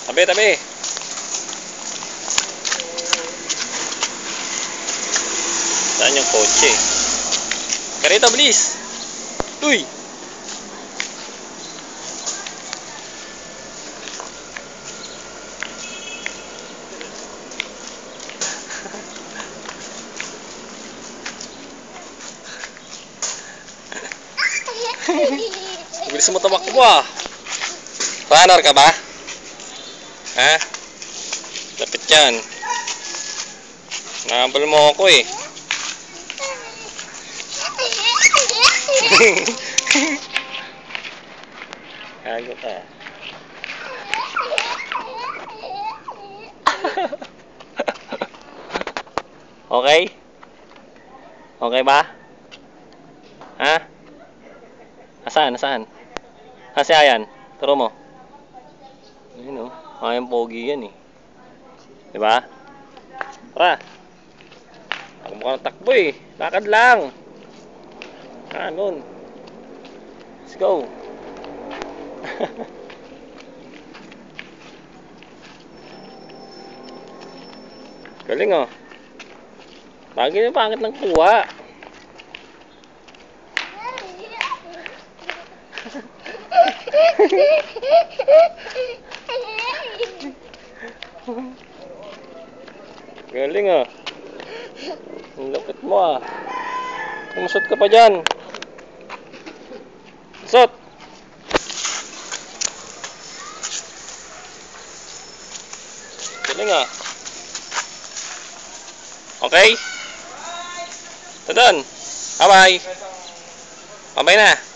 Tabi, tabi. Saan yung kotse? Karito, bilis! Uy! Bilis mo tumakbo ah. Runner ka ba? Ha? Lapit yan. Nakabal mo ako eh. Gago ka. Okay? Okay ba? Ha? Nasaan? Nasaan? Si Ayan? Turo mo. Ayun o. Ayang pogi yan eh. Diba? Tara. Takbo ka ng takbo eh. Lakad lang. Ganun. Let's go. Galing oh. Bagay na pangit ng kuha. Galing ah. Ang lapit mo ah. Umusot ka pa dyan. Usot. Galing ah. Okay? Ito doon. Bye bye. Bye bye na.